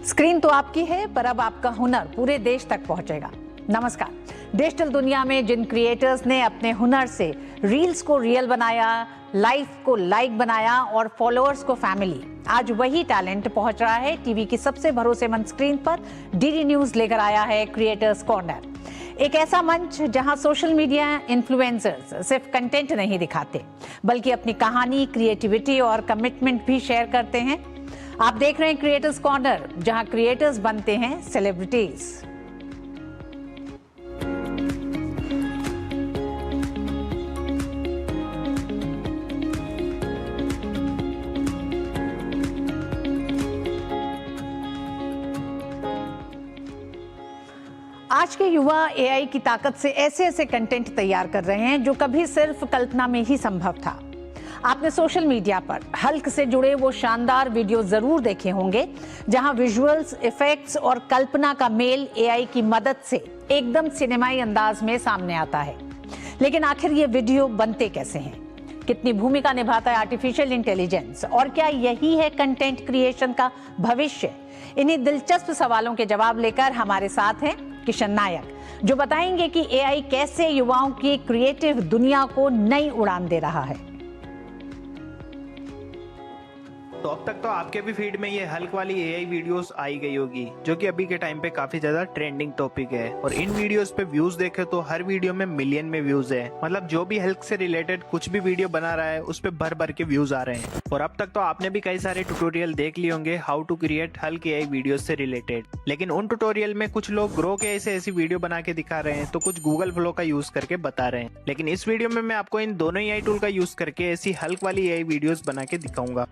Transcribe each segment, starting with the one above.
Screen तो आपकी है, पर अब आपका हुनर पूरे देश तक पहुंचेगा। नमस्कार। डिजिटल दुनिया में जिन क्रिएटर्स ने अपने हुनर से रील्स को रियल बनाया, लाइफ को लाइक बनाया और फॉलोअर्स को फैमिली, आज वही टैलेंट पहुंच रहा है टीवी की सबसे भरोसेमंद स्क्रीन पर। डीडी न्यूज लेकर आया है क्रिएटर्स कॉर्नर, एक ऐसा मंच जहां सोशल मीडिया इन्फ्लुएंसर्स सिर्फ कंटेंट नहीं दिखाते, बल्कि अपनी कहानी, क्रिएटिविटी और कमिटमेंट भी शेयर करते हैं। आप देख रहे हैं क्रिएटर्स कॉर्नर, जहां क्रिएटर्स बनते हैं सेलिब्रिटीज। आज के युवा एआई की ताकत से ऐसे ऐसे कंटेंट तैयार कर रहे हैं जो कभी सिर्फ कल्पना में ही संभव था। आपने सोशल मीडिया पर हल्क से जुड़े वो शानदार वीडियो जरूर देखे होंगे, जहां विजुअल्स, इफेक्ट्स और कल्पना का मेल एआई की मदद से एकदम सिनेमाई अंदाज में सामने आता है। लेकिन आखिर ये वीडियो बनते कैसे हैं? कितनी भूमिका निभाता है आर्टिफिशियल इंटेलिजेंस? और क्या यही है कंटेंट क्रिएशन का भविष्य? इन्हीं दिलचस्प सवालों के जवाब लेकर हमारे साथ हैं किशन नायक, जो बताएंगे कि एआई कैसे युवाओं की क्रिएटिव दुनिया को नई उड़ान दे रहा है। तो अब तक तो आपके भी फीड में ये हल्क वाली एआई वीडियोस आई गई होगी, जो कि अभी के टाइम पे काफी ज्यादा ट्रेंडिंग टॉपिक है। और इन वीडियोस पे व्यूज देखे तो हर वीडियो में मिलियन में व्यूज है। मतलब जो भी हल्क से रिलेटेड कुछ भी वीडियो बना रहा है, उस पे भर भर के व्यूज आ रहे हैं। और अब तक तो आपने भी कई सारे ट्यूटोरियल देख लिए होंगे how to create Hulk AI videos से रिलेटेड। लेकिन उन ट्यूटोरियल में कुछ लोग ग्रो के ऐसी वीडियो बना के दिखा रहे हैं, तो कुछ गूगल फ्लो का यूज करके बता रहे हैं। लेकिन इस वीडियो में मैं आपको इन दोनों एआई टूल का यूज करके ऐसी हल्क वाली एआई वीडियोस बना के दिखाऊंगा।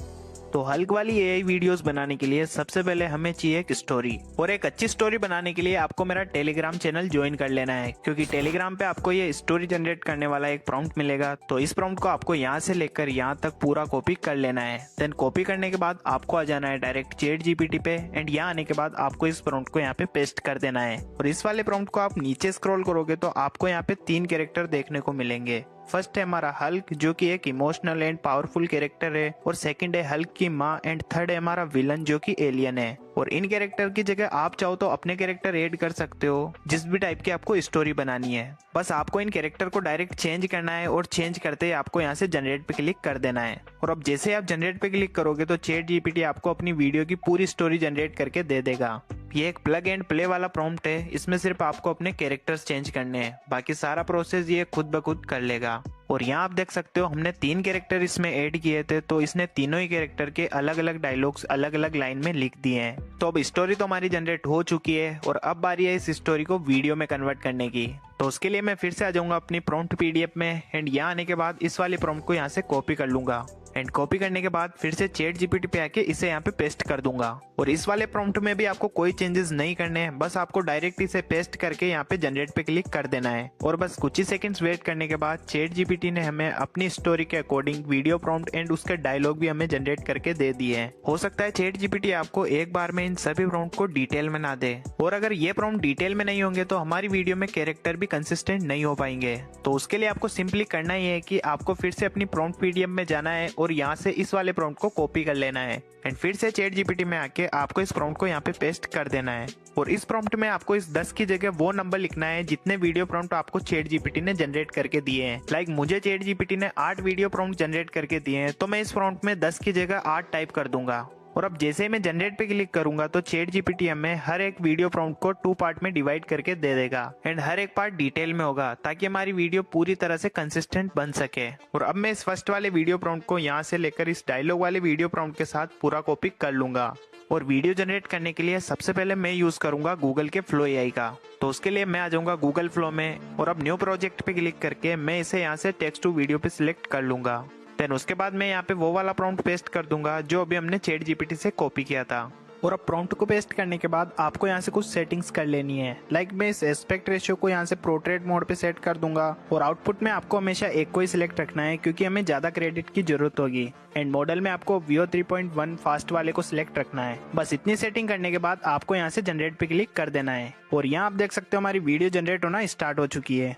तो हल्क वाली एआई वीडियोस बनाने के लिए सबसे पहले हमें चाहिए एक स्टोरी। और एक अच्छी स्टोरी बनाने के लिए आपको मेरा टेलीग्राम चैनल ज्वाइन कर लेना है, क्योंकि टेलीग्राम पे आपको ये स्टोरी जनरेट करने वाला एक प्रॉम्प्ट मिलेगा। तो इस प्रॉम्प्ट को आपको यहाँ से लेकर यहाँ तक पूरा कॉपी कर लेना है। देन कॉपी करने के बाद आपको आ जाना है डायरेक्ट चैट जीपीटी पे, एंड यहाँ आने के बाद आपको इस प्रॉम्प्ट को यहाँ पे पेस्ट कर देना है। और इस वाले प्रॉम्प्ट को आप नीचे स्क्रॉल करोगे तो आपको यहाँ पे 3 कैरेक्टर देखने को मिलेंगे। फर्स्ट है हमारा हल्क, जो कि एक इमोशनल एंड पावरफुल कैरेक्टर है। और सेकंड है हल्क की माँ, एंड थर्ड है हमारा विलन, जो कि एलियन है। और इन कैरेक्टर की जगह आप चाहो तो अपने कैरेक्टर ऐड कर सकते हो, जिस भी टाइप की आपको स्टोरी बनानी है। बस आपको इन कैरेक्टर को डायरेक्ट चेंज करना है, और चेंज करते ही आपको यहाँ से जनरेट पे क्लिक कर देना है। और अब जैसे आप जनरेट पे क्लिक करोगे तो चैट जीपीटी आपको अपनी वीडियो की पूरी स्टोरी जनरेट करके दे देगा। ये एक प्लग एंड प्ले वाला प्रॉम्प्ट है, इसमें सिर्फ आपको अपने कैरेक्टर्स चेंज करने हैं, बाकी सारा प्रोसेस ये खुद ब खुद कर लेगा। और यहाँ आप देख सकते हो हमने 3 कैरेक्टर इसमें ऐड किए थे, तो इसने तीनों ही कैरेक्टर के अलग अलग डायलॉग्स अलग अलग लाइन में लिख दिए हैं। तो अब स्टोरी तो हमारी जनरेट हो चुकी है, और अब बारी है इस स्टोरी को वीडियो में कन्वर्ट करने की। तो उसके लिए मैं फिर से आ जाऊंगा अपनी प्रॉम्प्ट पीडीएफ में, एंड यहाँ आने के बाद इस वाले प्रॉम्प्ट को यहाँ से कॉपी कर लूंगा। एंड कॉपी करने के बाद फिर से चैट जीपीटी पे आके इसे यहाँ पे पेस्ट कर दूंगा। और इस वाले प्रॉम्प्ट में भी आपको कोई चेंजेस नहीं करने हैं, बस आपको डायरेक्ट इसे पेस्ट करके यहाँ पे जनरेट पे क्लिक कर देना है। और बस कुछ ही सेकंड्स वेट करने के बाद चैट जीपीटी ने हमें अपनी स्टोरी के अकॉर्डिंग वीडियो प्रॉम्प्ट एंड उसके डायलॉग भी हमें जनरेट करके दे दिए हैं। हो सकता है चैट जीपीटी आपको एक बार में इन सभी प्रॉम्प्ट को डिटेल में ना दे, और अगर ये प्रॉम्प्ट डिटेल में नहीं होंगे तो हमारी वीडियो में कैरेक्टर भी कंसिस्टेंट नहीं हो पाएंगे। तो उसके लिए आपको सिंपली करना ही है कि आपको फिर से अपनी प्रॉम्प्ट पीडीएफ में जाना है, और यहाँ से इस वाले प्रॉम्प्ट को कॉपी कर लेना है, एंड फिर से चैट जीपीटी में आके आपको इस प्रॉम्प्ट को यहाँ पे पेस्ट कर देना है। और इस प्रॉम्प्ट में आपको इस 10 की जगह वो नंबर लिखना है जितने वीडियो प्रॉम्प्ट आपको चैट जीपीटी ने जनरेट करके दिए हैं। लाइक मुझे चैट जीपीटी ने 8 वीडियो प्रॉम्प्ट जनरेट करके दिए हैं, तो मैं इस प्रॉम्प्ट में 10 की जगह 8 टाइप कर दूंगा। और अब जैसे ही मैं जनरेट पे क्लिक करूंगा तो चैट जीपीटी हमें हर एक वीडियो प्रॉम्प्ट को 2 पार्ट में डिवाइड करके दे देगा, एंड हर एक पार्ट डिटेल में होगा, ताकि हमारी वीडियो पूरी तरह से कंसिस्टेंट बन सके। और अब मैं इस फर्स्ट वाले वीडियो प्रॉम्प्ट को यहाँ से लेकर इस डायलॉग वाले वीडियो प्रॉम्प्ट के साथ पूरा कॉपी कर लूंगा। और वीडियो जनरेट करने के लिए सबसे पहले मैं यूज करूंगा गूगल के फ्लो एआई का। तो उसके लिए मैं आ जाऊंगा गूगल फ्लो में, और अब न्यू प्रोजेक्ट पे क्लिक करके मैं इसे यहाँ से टेक्स्ट टू वीडियो पे सिलेक्ट कर लूंगा। देन उसके बाद मैं यहाँ पे वो वाला प्रॉम्प्ट पेस्ट कर दूंगा जो अभी हमने चैट जीपीटी से कॉपी किया था। और अब प्रॉम्प्ट को पेस्ट करने के बाद आपको यहाँ से कुछ सेटिंग्स कर लेनी है। लाइक मैं इस एस्पेक्ट रेशियो को यहाँ से पोर्ट्रेट मोड पे सेट कर दूंगा, और आउटपुट में आपको हमेशा एक को ही सिलेक्ट रखना है, क्योंकि हमें ज्यादा क्रेडिट की जरूरत होगी। एंड मॉडल में आपको Veo 3.1 फास्ट वाले को सिलेक्ट रखना है। बस इतनी सेटिंग करने के बाद आपको यहाँ से जनरेट पे क्लिक कर देना है, और यहाँ आप देख सकते हो हमारी वीडियो जनरेट होना स्टार्ट हो चुकी है।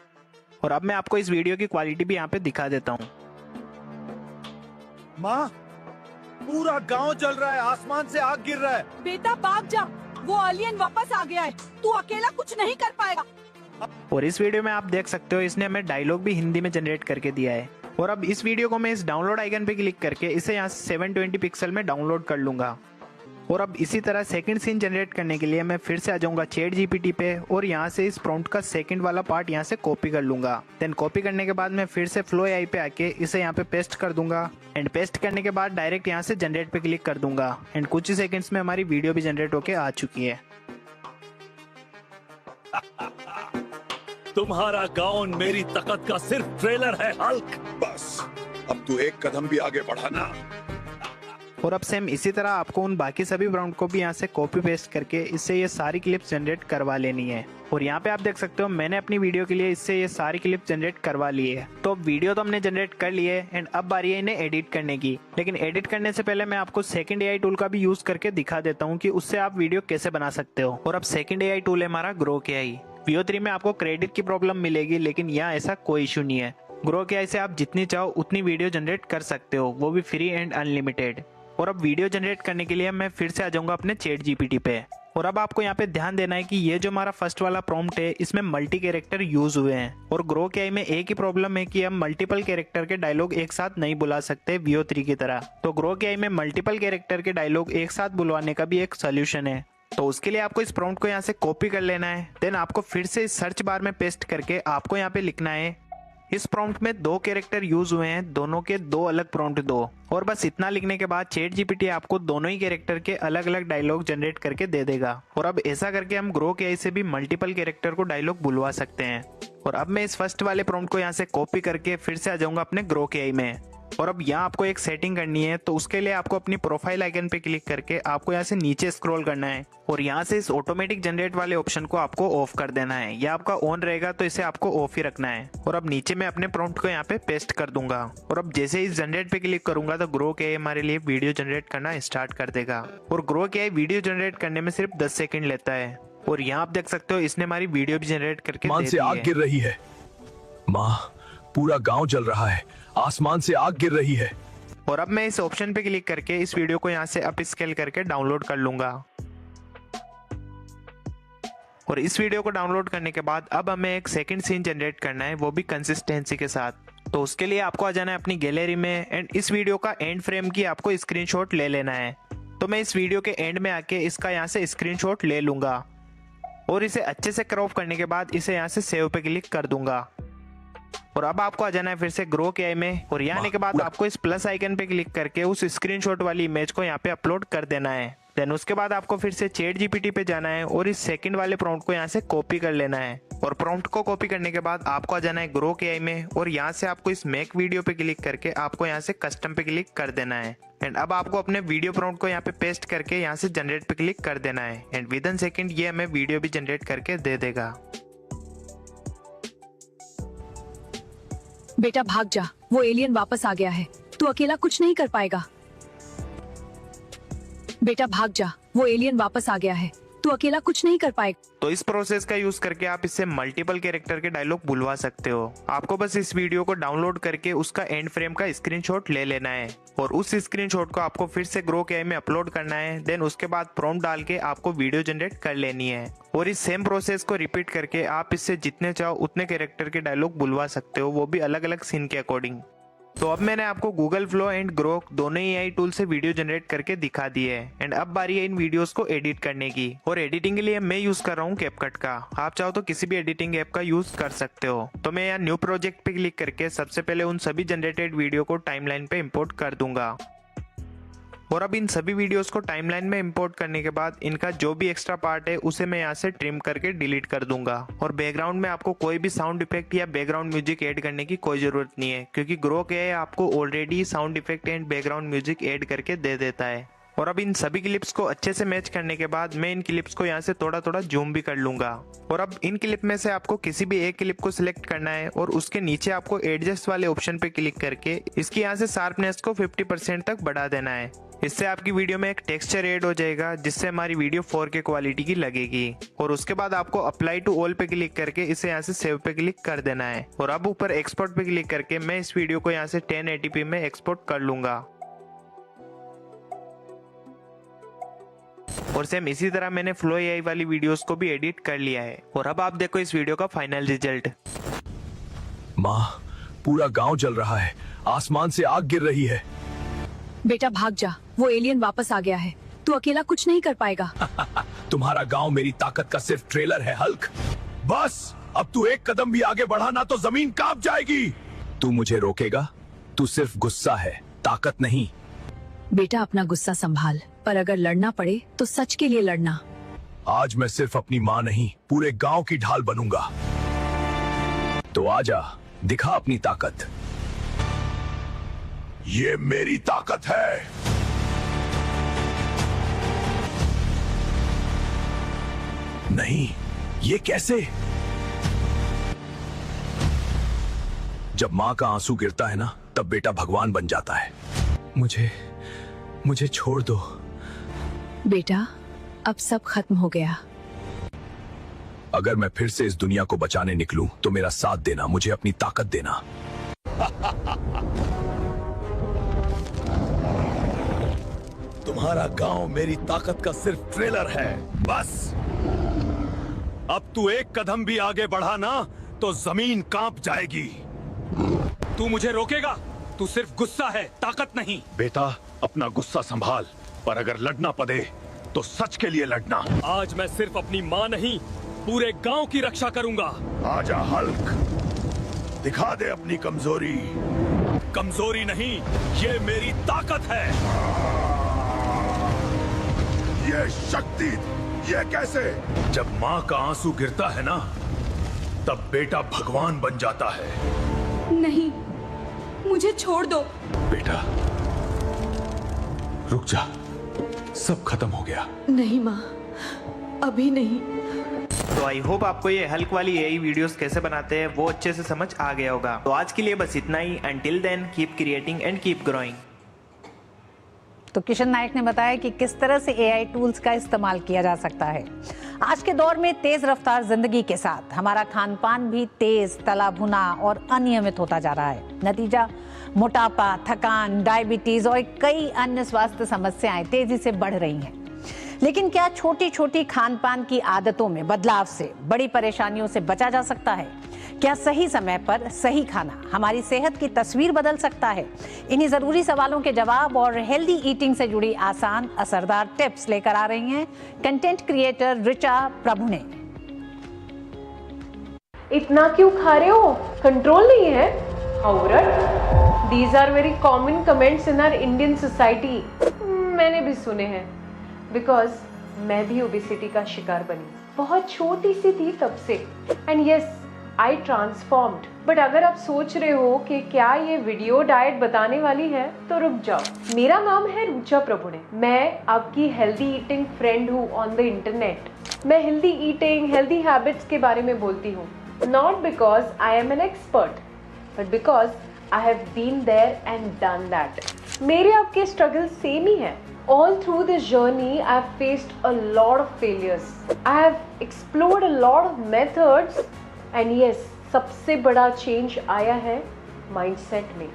और अब मैं आपको इस वीडियो की क्वालिटी भी यहाँ पे दिखा देता हूँ। माँ, पूरा गांव जल रहा है, आसमान से आग गिर रहा है। बेटा भाग जा, वो एलियन वापस आ गया है। तू अकेला कुछ नहीं कर पाएगा। और इस वीडियो में आप देख सकते हो इसने हमें डायलॉग भी हिंदी में जनरेट करके दिया है। और अब इस वीडियो को मैं इस डाउनलोड आइकन पे क्लिक करके इसे यहाँ से 720 पिक्सल में डाउनलोड कर लूंगा। और अब इसी तरह सेकंड सीन जनरेट करने के लिए मैं फिर से आ जाऊंगा चैट जीपीटी पे और यहाँ से इस प्रॉम्प्ट का सेकंड वाला पार्ट यहाँ से कॉपी कर लूंगा। देन कॉपी करने के बाद मैं फिर से फ्लो एआई पे आके इसे यहाँ पे पेस्ट कर दूंगा। एंड पेस्ट करने के बाद डायरेक्ट यहाँ से जनरेट पे क्लिक कर दूंगा। एंड कुछ ही सेकंड्स में हमारी वीडियो भी जनरेट होके आ चुकी है। तुम्हारा गाउन मेरी ताकत का सिर्फ ट्रेलर है हल्क। बस अब तू एक कदम भी आगे बढ़ा ना। और अब सेम इसी तरह आपको उन बाकी सभी प्रॉम्प्ट को भी यहाँ से कॉपी पेस्ट करके इससे ये सारी क्लिप्स जनरेट करवा लेनी है। और यहाँ पे आप देख सकते हो मैंने अपनी वीडियो के लिए इससे ये सारी क्लिप्स जनरेट करवा ली है। तो अब वीडियो तो हमने जनरेट कर ली है एंड अब बारी है इन्हें एडिट करने की। लेकिन एडिट करने से पहले मैं आपको सेकंड एआई टूल का भी यूज करके दिखा देता हूँ कि उससे आप वीडियो कैसे बना सकते हो। और अब सेकंड एआई टूल है हमारा ग्रोक एआई। VO3 में आपको क्रेडिट की प्रॉब्लम मिलेगी, लेकिन यहाँ ऐसा कोई इशू नहीं है। ग्रोक एआई से आप जितनी चाहो उतनी वीडियो जनरेट कर सकते हो, वो भी फ्री एंड अनलिमिटेड। और अब वीडियो जनरेट करने के लिए मैं फिर से आ जाऊंगा अपने चैट जीपीटी पे। और अब आपको यहाँ पे ध्यान देना है कि ये जो हमारा फर्स्ट वाला प्रॉम्प्ट है इसमें मल्टी कैरेक्टर यूज हुए हैं। और ग्रोक एआई में एक ही प्रॉब्लम है कि हम मल्टीपल कैरेक्टर के डायलॉग एक साथ नहीं बुला सकते VO3 की तरह। तो ग्रोक एआई में मल्टीपल कैरेक्टर के डायलॉग एक साथ बुलवाने का भी एक सोल्यूशन है। तो उसके लिए आपको इस प्रॉम्प्ट को यहाँ से कॉपी कर लेना है। देन आपको फिर से इस सर्च बार में पेस्ट करके आपको यहाँ पे लिखना है इस प्रॉम्प्ट में 2 कैरेक्टर यूज हुए हैं, दोनों के 2 अलग प्रॉम्प्ट दो। और बस इतना लिखने के बाद चैट जीपीटी आपको दोनों ही कैरेक्टर के अलग अलग डायलॉग जनरेट करके दे देगा। और अब ऐसा करके हम ग्रोक एआई से भी मल्टीपल कैरेक्टर को डायलॉग बुलवा सकते हैं। और अब मैं इस फर्स्ट वाले प्रॉम्प्ट को यहाँ से कॉपी करके फिर से आ जाऊंगा अपने ग्रोक एआई में। और अब यहाँ आपको एक सेटिंग करनी है, तो उसके लिए आपको अपनी प्रोफाइल आइकन पे क्लिक करके आपको यहाँ से नीचे स्क्रॉल करना है और यहाँ से इस ऑटोमेटिक जनरेट वाले ऑप्शन को आपको ऑफ कर देना है। यह आपका ऑन रहेगा तो इसे आपको ऑफ ही रखना है। और अब नीचे मैं अपने प्रॉम्प्ट को यहाँ पे पेस्ट कर दूंगा। और अब जैसे ही इस जनरेट पे क्लिक करूंगा तो ग्रोक एआई हमारे लिए वीडियो जनरेट करना स्टार्ट कर देगा। और ग्रोक एआई वीडियो जनरेट करने में सिर्फ 10 सेकंड लेता है। और यहाँ आप देख सकते हो इसने हमारी वीडियो भी जनरेट करके आसमान दे से दी आग है। गिर रही है माँ, पूरा गांव जल रहा है, आसमान से आग गिर रही है। और अब मैं इस ऑप्शन पे क्लिक करके इस वीडियो को यहाँ से अप स्केल करके डाउनलोड कर लूंगा। और इस वीडियो को डाउनलोड करने के बाद अब हमें एक सेकंड सीन जनरेट करना है, वो भी कंसिस्टेंसी के साथ। तो उसके लिए आपको आ जाना है अपनी गैलरी में एंड इस वीडियो का एंड फ्रेम की आपको स्क्रीनशॉट ले लेना है। तो मैं इस वीडियो के एंड में आके इसका यहाँ से स्क्रीनशॉट ले लूंगा और इसे अच्छे से क्रॉप करने के बाद इसे यहाँ से सेव पे क्लिक कर दूंगा। और अब आपको आ जाना है फिर से ग्रोक एआई में और यहाँ आने के बाद आपको इस प्लस आइकन पे क्लिक करके उस स्क्रीनशॉट वाली इमेज को यहाँ पे अपलोड कर देना है। देन उसके बाद आपको फिर से चैट जीपीटी पे जाना है और इस सेकंड वाले प्रॉम्प्ट को यहाँ से कॉपी कर लेना है। और प्रॉम्प्ट को कॉपी करने के बाद आपको आ जाना है ग्रोक एआई में और यहाँ से आपको इस मेक वीडियो पे क्लिक करके आपको यहाँ से कस्टम पे क्लिक कर देना है। एंड अब आपको अपने वीडियो प्रॉम्प्ट को यहाँ पे पेस्ट करके यहाँ से जनरेट पे क्लिक कर देना है। एंड विद इन सेकंड ये हमें वीडियो भी जनरेट करके दे देगा। बेटा भाग जा, वो एलियन वापस आ गया है। तू अकेला कुछ नहीं कर पाएगा। बेटा भाग जा, वो एलियन वापस आ गया है। तू अकेला कुछ नहीं कर पाएगा। तो इस प्रोसेस का यूज करके आप इससे मल्टीपल कैरेक्टर के डायलॉग बुलवा सकते हो। आपको बस इस वीडियो को डाउनलोड करके उसका एंड फ्रेम का स्क्रीनशॉट ले लेना है और उस स्क्रीनशॉट को आपको फिर से ग्रोक एआई में अपलोड करना है। देन उसके बाद प्रॉम्प्ट डाल के आपको वीडियो जनरेट कर लेनी है और इस सेम प्रोसेस को रिपीट करके आप इससे जितने चाहो उतने कैरेक्टर के डायलॉग बुलवा सकते हो, वो भी अलग अलग सीन के अकॉर्डिंग। तो अब मैंने आपको गूगल फ्लो एंड ग्रोक दोनों ही एआई टूल से वीडियो जनरेट करके दिखा दी है। एंड अब बारी है इन वीडियोस को एडिट करने की। और एडिटिंग के लिए मैं यूज कर रहा हूँ कैपकट का। आप चाहो तो किसी भी एडिटिंग ऐप का यूज कर सकते हो। तो मैं यहाँ न्यू प्रोजेक्ट पे क्लिक करके सबसे पहले उन सभी जनरेटेड वीडियो को टाइमलाइन पे इंपोर्ट कर दूंगा। और अब इन सभी वीडियोस को टाइमलाइन में इंपोर्ट करने के बाद इनका जो भी एक्स्ट्रा पार्ट है उसे मैं यहाँ से ट्रिम करके डिलीट कर दूंगा। और बैकग्राउंड में आपको कोई भी साउंड इफेक्ट या बैकग्राउंड म्यूजिक ऐड करने की कोई जरूरत नहीं है, क्योंकि ग्रोक एआई आपको already sound effect and background music add करके दे देता है। और अब इन सभी क्लिप्स को अच्छे से मैच करने के बाद मैं इन क्लिप्स को यहाँ से थोड़ा थोड़ा जूम भी कर लूंगा। और अब इन क्लिप में से आपको किसी भी एक क्लिप को सिलेक्ट करना है और उसके नीचे आपको एडजस्ट वाले ऑप्शन पे क्लिक करके इसकी यहाँ से शार्पनेस को 50% तक बढ़ा देना है। इससे आपकी वीडियो में एक टेक्सचर ऐड हो जाएगा जिससे हमारी वीडियो 4K क्वालिटी की लगेगी। और उसके बाद आपको अप्लाई टू ऑल पे क्लिक करके इसे यहाँ से सेव पे क्लिक कर देना है। और अब ऊपर एक्सपोर्ट पे क्लिक करके मैं इस वीडियो को यहाँ से 1080p में एक्सपोर्ट कर लूंगा। और सेम इसी तरह मैंने फ्लो एआई वाली वीडियोस को भी एडिट कर लिया है। और अब आप देखो इस वीडियो का फाइनल रिजल्ट। माँ, पूरा गांव जल रहा है, आसमान से आग गिर रही है। बेटा भाग जा, वो एलियन वापस आ गया है। तू अकेला कुछ नहीं कर पाएगा। तुम्हारा गांव मेरी ताकत का सिर्फ ट्रेलर है हल्क। बस अब तू एक कदम भी आगे बढ़ा ना तो जमीन कांप जाएगी। तू मुझे रोकेगा? तू सिर्फ गुस्सा है, ताकत नहीं। बेटा अपना गुस्सा संभाल, पर अगर लड़ना पड़े तो सच के लिए लड़ना। आज मैं सिर्फ अपनी माँ नहीं, पूरे गांव की ढाल बनूंगा। तो आजा, दिखा अपनी ताकत। ये मेरी ताकत है। नहीं, ये कैसे? जब माँ का आंसू गिरता है ना, तब बेटा भगवान बन जाता है। मुझे छोड़ दो। बेटा अब सब खत्म हो गया। अगर मैं फिर से इस दुनिया को बचाने निकलूं, तो मेरा साथ देना, मुझे अपनी ताकत देना। तुम्हारा गांव मेरी ताकत का सिर्फ ट्रेलर है, बस। अब तू एक कदम भी आगे बढ़ा ना तो जमीन कांप जाएगी। तू मुझे रोकेगा? तू सिर्फ गुस्सा है, ताकत नहीं। बेटा अपना गुस्सा संभाल, पर अगर लड़ना पड़े तो सच के लिए लड़ना। आज मैं सिर्फ अपनी माँ नहीं, पूरे गांव की रक्षा करूंगा। आजा हल्क, दिखा दे अपनी कमजोरी। कमजोरी नहीं, ये मेरी ताकत है। ये शक्ति, ये कैसे? जब माँ का आंसू गिरता है ना, तब बेटा भगवान बन जाता है। नहीं, मुझे छोड़ दो। बेटा रुक जा, सब खत्म हो गया। नहीं माँ, अभी नहीं। तो आई होप आपको ये हल्क वाली एआई वीडियोस कैसे बनाते हैं वो अच्छे से समझ आ गया होगा। तो आज के लिए बस इतना ही। Until then keep creating and keep growing. तो किशन नायक ने बताया कि किस तरह से एआई टूल्स का इस्तेमाल किया जा सकता है। आज के दौर में तेज रफ्तार जिंदगी के साथ हमारा खान पान भी तेज, तला भुना और अनियमित होता जा रहा है। नतीजा मोटापा, थकान, डायबिटीज और कई अन्य स्वास्थ्य समस्याएं तेजी से बढ़ रही हैं। लेकिन क्या छोटी छोटी खान पान की आदतों में बदलाव से बड़ी परेशानियों से बचा जा सकता है? क्या सही समय पर सही खाना हमारी सेहत की तस्वीर बदल सकता है? इन्हीं जरूरी सवालों के जवाब और हेल्दी ईटिंग से जुड़ी आसान असरदार टिप्स लेकर आ रही हैं कंटेंट क्रिएटर ऋचा प्रभु ने। इतना क्यों खा रहे हो? कंट्रोल नहीं है? These are very common comments in our Indian society. मैंने भी सुने हैं, because मैं भी ओबेसिटी का शिकार बनी। बहुत छोटी सी थी तब से, and yes, I transformed. But अगर आप सोच रहे हो कि क्या ये वीडियो डाइट बताने वाली है, तो रुक जाओ। मेरा नाम है ऋचा प्रभुणे। मैं आपकी हेल्दी ईटिंग फ्रेंड हूँ ऑन द इंटरनेट। मैं हेल्दी ईटिंग, हेल्दी हैबिट्स के बारे में बोलती हूँ, not because I am an expert, but because I have been there and done that. मेरे आपके स्ट्रगल सेम ही है। All through this journey, I have faced a lot of failures. I have explored a lot of methods, and yes, सबसे बड़ा change आया है mindset में।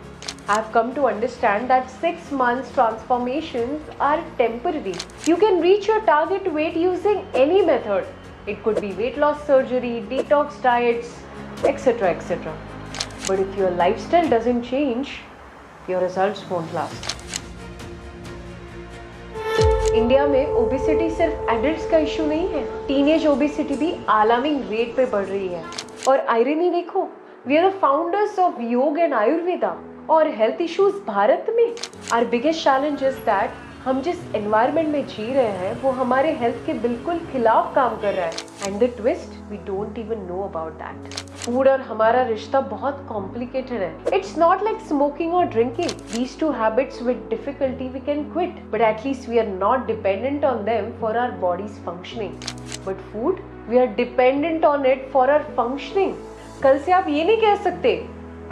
I have come to understand that 6 months transformations are temporary. You can reach your target weight using any method. It could be weight loss surgery, detox diets, etc., etc. But if your lifestyle doesn't change, your results won't last. India में obesity सिर्फ adults का issue नहीं है, teenage obesity भी alarming rate पे बढ़ रही है। और आयरनी देखो, we are the founders of yoga and Ayurveda, और हेल्थ इश्यूज भारत में। Our biggest challenge is that हम जिस एनवायरनमेंट में जी रहे हैं वो हमारे हेल्थ के बिल्कुल खिलाफ काम कर रहा है। And the twist, we don't even know about that. Food और हमारा रिश्ता बहुत कॉम्प्लिकेटेड है। इट्स नॉट लाइक स्मोकिंग और drinking. These two habits with difficulty we can quit, but at least we are not dependent on them for our bodies functioning. But food, we are dependent on it for our functioning. कल से आप ये नहीं कह सकते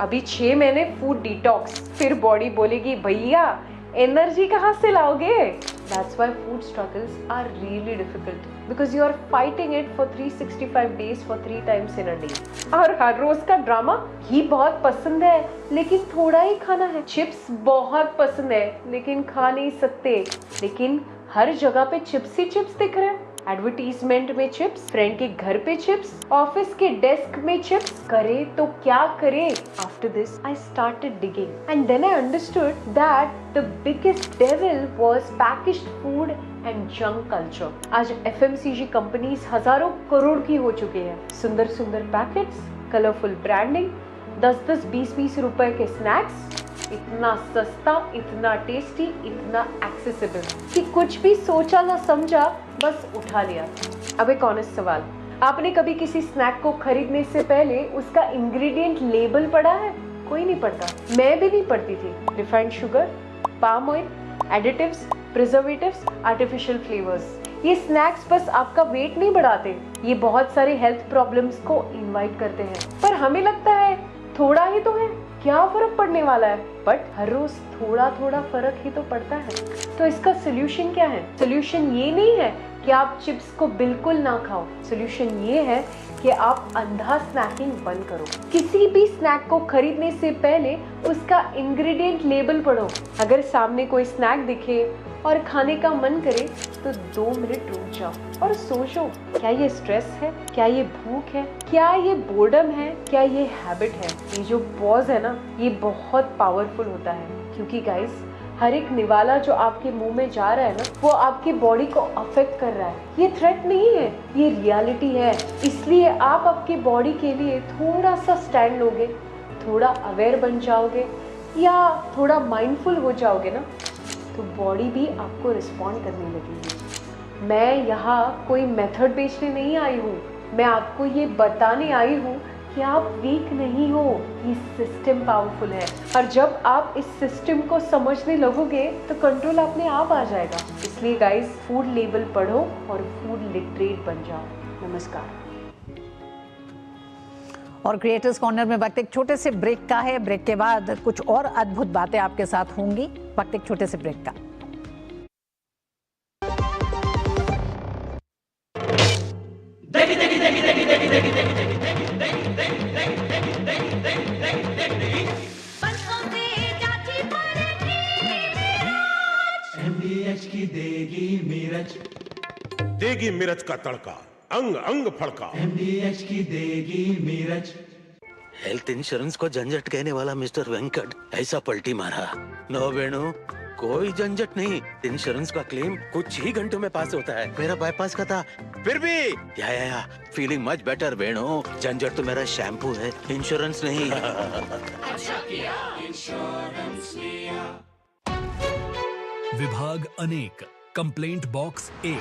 अभी 6 महीने food detox, फिर बॉडी बोलेगी भैया एनर्जी कहाँ से लाओगे? That's why food struggles are really difficult because you are fighting it for 365 days for 3 times in a day. और हर रोज का ड्रामा, घी बहुत पसंद है लेकिन थोड़ा ही खाना है। चिप्स बहुत पसंद है लेकिन खा नहीं सकते। लेकिन हर जगह पे चिप्स ही चिप्स दिख रहे हैं। एडवर्टीजमेंट में चिप्स, फ्रेंड के घर पे चिप्स, ऑफिस के डेस्क में चिप्स। करे तो क्या करे? After this I started digging and then I understood that the biggest devil was packaged food and junk culture. आज FMCG कंपनीज हजारों करोड़ की हो चुकी है। सुंदर सुंदर पैकेट्स, कलरफुल ब्रांडिंग, 10-10, 20-20 रुपए के स्नैक्स, इतना सस्ता, इतना टेस्टी, इतना एक्सेसिबल कि कुछ भी सोचा ना समझा, बस उठा लिया। अब एक ऑनेस्ट सवाल, आपने कभी किसी स्नैक को खरीदने से पहले उसका इंग्रेडिएंट लेबल पढ़ा है? कोई नहीं पढ़ता, मैं भी नहीं पढ़ती थी। Refined sugar, palm oil, additives, preservatives, artificial flavours, ये स्नैक्स बस आपका वेट नहीं बढ़ाते, ये बहुत सारे हेल्थ प्रॉब्लम्स को इनवाइट करते हैं। पर हमें लगता है थोड़ा ही तो है, क्या फर्क पड़ने वाला है? बट हर रोज थोड़ा थोड़ा फर्क ही तो पड़ता है। तो इसका सोल्यूशन क्या है? सोल्यूशन ये नहीं है कि आप चिप्स को बिल्कुल ना खाओ। सोल्यूशन ये है कि आप अंधा स्नैकिंग बंद करो। किसी भी स्नैक को खरीदने से पहले उसका इंग्रेडिएंट लेबल पढ़ो। अगर सामने कोई स्नैक दिखे और खाने का मन करे तो 2 मिनट रुक जाओ और सोचो, क्या ये स्ट्रेस है? क्या ये भूख है? क्या ये बोर्डम है? क्या ये हैबिट है? ये जो पॉज है ना, ये बहुत पावरफुल होता है, क्योंकि गाइस हर एक निवाला जो आपके मुंह में जा रहा है ना, वो आपकी बॉडी को अफेक्ट कर रहा है। ये थ्रेट नहीं है, ये रियलिटी है। इसलिए आप आपकी बॉडी के लिए थोड़ा सा स्टैंड लोगे, थोड़ा अवेयर बन जाओगे या थोड़ा माइंडफुल हो जाओगे ना, तो बॉडी भी आपको रिस्पॉन्ड करने लगेगी। मैं यहाँ कोई मेथड बेचने नहीं आई हूँ, मैं आपको ये बताने आई हूँ कि आप वीक नहीं हो, ये सिस्टम पावरफुल है। और जब आप इस सिस्टम को समझने लगोगे तो कंट्रोल अपने आप आ जाएगा। इसलिए गाइस, फूड लेबल पढ़ो और फूड लिटरेट बन जाओ। नमस्कार। और क्रिएटर्स कॉर्नर में वक्त एक छोटे से ब्रेक का है। ब्रेक के बाद कुछ और अद्भुत बातें आपके साथ होंगी। वक्त एक छोटे से ब्रेक का। देगी मिर्च का तड़का, अंग अंग फड़का। MDH की देगी मिर्च। हेल्थ इंश्योरेंस को झंझट कहने वाला मिस्टर वेंकट ऐसा पलटी मारा। नो वेणु, कोई झंझट नहीं, इंश्योरेंस का क्लेम कुछ ही घंटों में पास होता है। मेरा बाईपास का था, फिर भी या फीलिंग मच बेटर वेणु। झंझट तो मेरा शैम्पू है, इंश्योरेंस नहीं। अच्छा किया इंश्योरेंस लिया। विभाग अनेक, कंप्लेंट बॉक्स 1।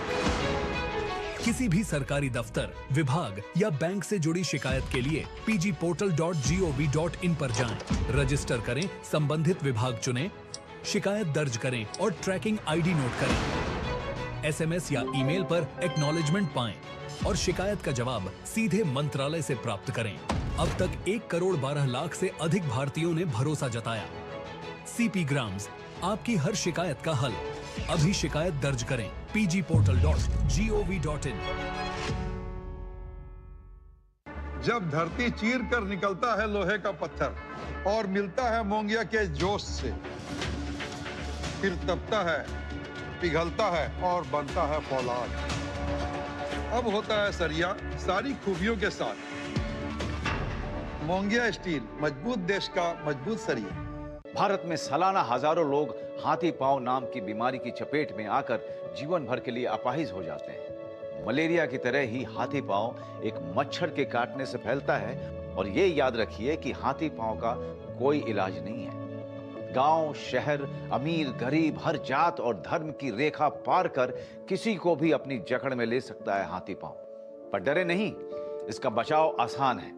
किसी भी सरकारी दफ्तर, विभाग या बैंक से जुड़ी शिकायत के लिए pgportal.gov.in पर जाएं, रजिस्टर करें, संबंधित विभाग चुनें, शिकायत दर्ज करें और ट्रैकिंग आईडी नोट करें। SMS या ईमेल पर एक्नॉलेजमेंट पाएं और शिकायत का जवाब सीधे मंत्रालय से प्राप्त करें। अब तक 1 करोड़ 12 लाख से अधिक भारतीयों ने भरोसा जताया। CP ग्राम्स, आपकी हर शिकायत का हल। अभी शिकायत दर्ज करें pgportal.gov.in। जब धरती चीर कर निकलता है लोहे का पत्थर और मिलता है मोंगिया के जोश से, फिर तपता है, पिघलता है और बनता है फौलाद। अब होता है सरिया सारी खूबियों के साथ। मोंगिया स्टील, मजबूत देश का मजबूत सरिया। भारत में सालाना हजारों लोग हाथी पांव नाम की बीमारी की चपेट में आकर जीवन भर के लिए अपाहिज हो जाते हैं। मलेरिया की तरह ही हाथी पांव एक मच्छर के काटने से फैलता है और ये याद रखिए कि हाथी पांव का कोई इलाज नहीं है। गांव, शहर, अमीर, गरीब, हर जात और धर्म की रेखा पार कर किसी को भी अपनी जकड़ में ले सकता है हाथी पांव। पर डरे नहीं, इसका बचाव आसान है।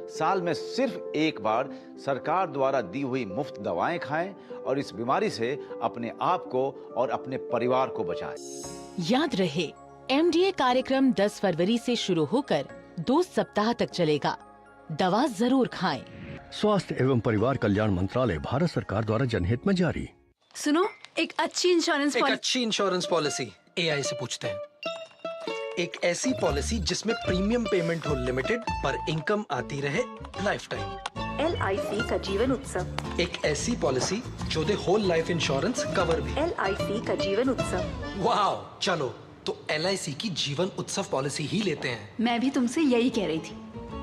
साल में सिर्फ एक बार सरकार द्वारा दी हुई मुफ्त दवाएं खाएं और इस बीमारी से अपने आप को और अपने परिवार को बचाएं। याद रहे, MDA कार्यक्रम 10 फरवरी से शुरू होकर 2 सप्ताह तक चलेगा। दवा जरूर खाएं। स्वास्थ्य एवं परिवार कल्याण मंत्रालय, भारत सरकार द्वारा जनहित में जारी। सुनो, एक अच्छी इंश्योरेंस पॉलिसी AI से पूछते हैं। एक ऐसी पॉलिसी जिसमें प्रीमियम पेमेंट हो लिमिटेड पर इनकम आती रहे लाइफ टाइम। LIC का जीवन उत्सव। एक ऐसी पॉलिसी जो दे होल लाइफ इंश्योरेंस कवर भी। LIC का जीवन उत्सव। वाह, चलो तो LIC की जीवन उत्सव पॉलिसी ही लेते हैं। मैं भी तुमसे यही कह रही थी,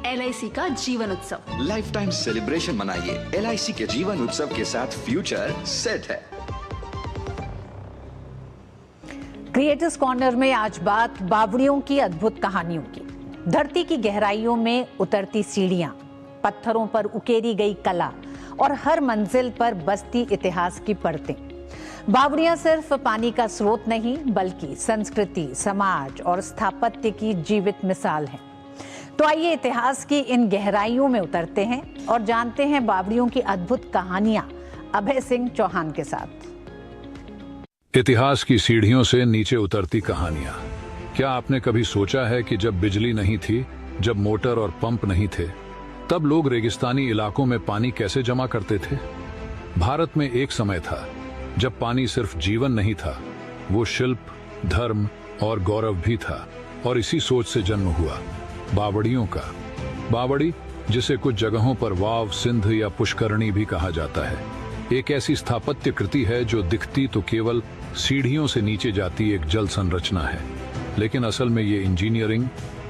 LIC का जीवन उत्सव। लाइफ टाइम सेलिब्रेशन मनाइए LIC के जीवन उत्सव के साथ, फ्यूचर सेट है। क्रिएटर्स कॉर्नर में आज बात बावड़ियों की अद्भुत कहानियों की। धरती की गहराइयों में उतरती सीढ़ियां, पत्थरों पर उकेरी गई कला और हर मंजिल पर बसती इतिहास की परतें। बावड़ियां सिर्फ पानी का स्रोत नहीं, बल्कि संस्कृति, समाज और स्थापत्य की जीवित मिसाल है। तो आइए इतिहास की इन गहराइयों में उतरते हैं और जानते हैं बावड़ियों की अद्भुत कहानियां अभय सिंह चौहान के साथ। इतिहास की सीढ़ियों से नीचे उतरती कहानियां। क्या आपने कभी सोचा है कि जब बिजली नहीं थी, जब मोटर और पंप नहीं थे, तब लोग रेगिस्तानी इलाकों में पानी कैसे जमा करते थे? भारत में एक समय था जब पानी सिर्फ जीवन नहीं था, वो शिल्प, धर्म और गौरव भी था। और इसी सोच से जन्म हुआ बावड़ियों का। बावड़ी, जिसे कुछ जगहों पर वाव, सिंध या पुष्करणी भी कहा जाता है, एक ऐसी स्थापत्य कृति है जो दिखती तो केवल सीढ़ियों से नीचे जाती एक जल संरचना है, लेकिन असल में ये इंजीनियरिंग,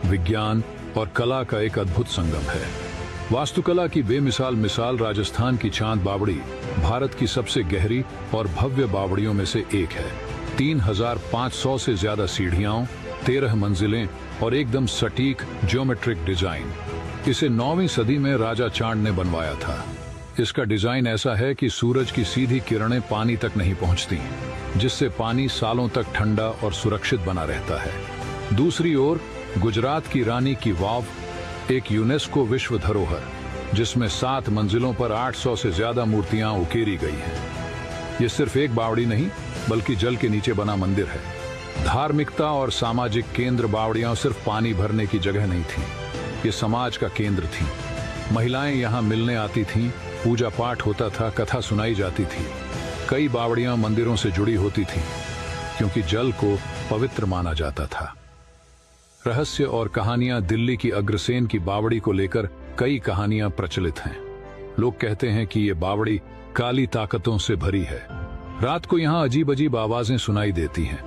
विज्ञान और कला का एक अद्भुत संगम है। वास्तुकला की बेमिसाल मिसाल राजस्थान की चांद बावड़ी भारत की सबसे गहरी और भव्य बावड़ियों में से एक है। 3500 से ज्यादा सीढ़ियां, 13 मंजिलें और एकदम सटीक ज्योमेट्रिक डिजाइन। इसे 9वीं सदी में राजा चांद ने बनवाया था। इसका डिजाइन ऐसा है कि सूरज की सीधी किरणें पानी तक नहीं पहुंचती, जिससे पानी सालों तक ठंडा और सुरक्षित बना रहता है। दूसरी ओर गुजरात की रानी की वाव, एक यूनेस्को विश्व धरोहर, जिसमें 7 मंजिलों पर 800 से ज्यादा मूर्तियां उकेरी गई हैं। ये सिर्फ एक बावड़ी नहीं, बल्कि जल के नीचे बना मंदिर है। धार्मिकता और सामाजिक केंद्र बावड़ियां सिर्फ पानी भरने की जगह नहीं थी, ये समाज का केंद्र थी। महिलाएं यहाँ मिलने आती थीं, पूजा पाठ होता था, कथा सुनाई जाती थी। कई बावड़ियां मंदिरों से जुड़ी होती थीं, क्योंकि जल को पवित्र माना जाता था। रहस्य और कहानियां। दिल्ली की अग्रसेन की बावड़ी को लेकर कई कहानियां प्रचलित हैं। लोग कहते हैं कि ये बावड़ी काली ताकतों से भरी है। रात को यहाँ अजीब अजीब आवाजें सुनाई देती हैं।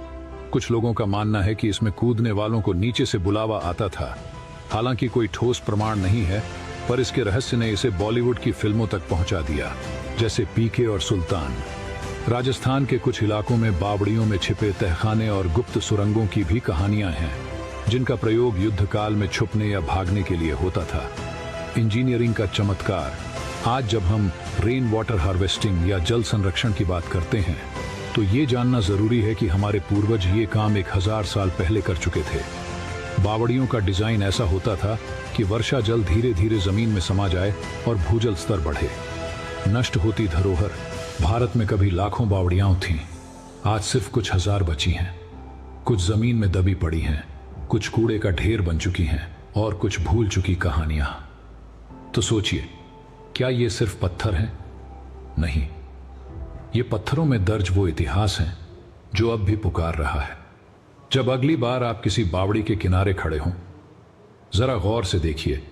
कुछ लोगों का मानना है कि इसमें कूदने वालों को नीचे से बुलावा आता था। हालांकि कोई ठोस प्रमाण नहीं है, पर इसके रहस्य ने इसे बॉलीवुड की फिल्मों तक पहुंचा दिया, जैसे पीके और सुल्तान। राजस्थान के कुछ इलाकों में बावड़ियों में छिपे तहखाने और गुप्त सुरंगों की भी कहानियां हैं, जिनका प्रयोग युद्ध काल में छुपने या भागने के लिए होता था। इंजीनियरिंग का चमत्कार। आज जब हम रेन वाटर हार्वेस्टिंग या जल संरक्षण की बात करते हैं, तो ये जानना जरूरी है कि हमारे पूर्वज ये काम 1000 साल पहले कर चुके थे। बावड़ियों का डिजाइन ऐसा होता था कि वर्षा जल धीरे धीरे जमीन में समा जाए और भूजल स्तर बढ़े। नष्ट होती धरोहर। भारत में कभी लाखों बावड़ियां थीं, आज सिर्फ कुछ हजार बची हैं। कुछ जमीन में दबी पड़ी हैं, कुछ कूड़े का ढेर बन चुकी हैं और कुछ भूल चुकी कहानियां। तो सोचिए, क्या ये सिर्फ पत्थर हैं? नहीं, ये पत्थरों में दर्ज वो इतिहास है जो अब भी पुकार रहा है। जब अगली बार आप किसी बावड़ी के किनारे खड़े हों, जरा गौर से देखिए।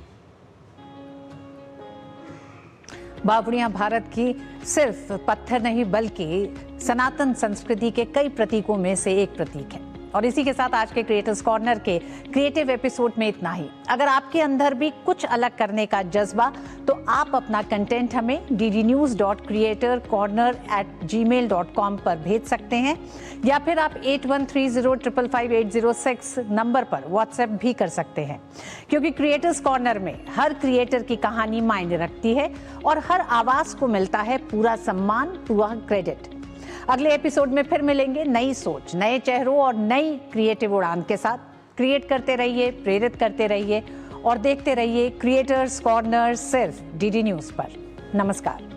बावड़ियां भारत की सिर्फ पत्थर नहीं, बल्कि सनातन संस्कृति के कई प्रतीकों में से एक प्रतीक है। और इसी के साथ आज के क्रिएटर्स कॉर्नर के क्रिएटिव एपिसोड में इतना ही। अगर आपके अंदर भी कुछ अलग करने का जज्बा, तो आप अपना कंटेंट हमें ddnews.creatorcorner@gmail.com पर भेज सकते हैं, या फिर आप 8130555806 नंबर पर व्हाट्सएप भी कर सकते हैं, क्योंकि क्रिएटर्स कॉर्नर में हर क्रिएटर की कहानी मायने रखती है और हर आवाज को मिलता है पूरा सम्मान, पूरा क्रेडिट। अगले एपिसोड में फिर मिलेंगे नई सोच, नए चेहरों और नई क्रिएटिव उड़ान के साथ। क्रिएट करते रहिए, प्रेरित करते रहिए और देखते रहिए क्रिएटर्स कॉर्नर सिर्फ डीडी न्यूज़ पर। नमस्कार।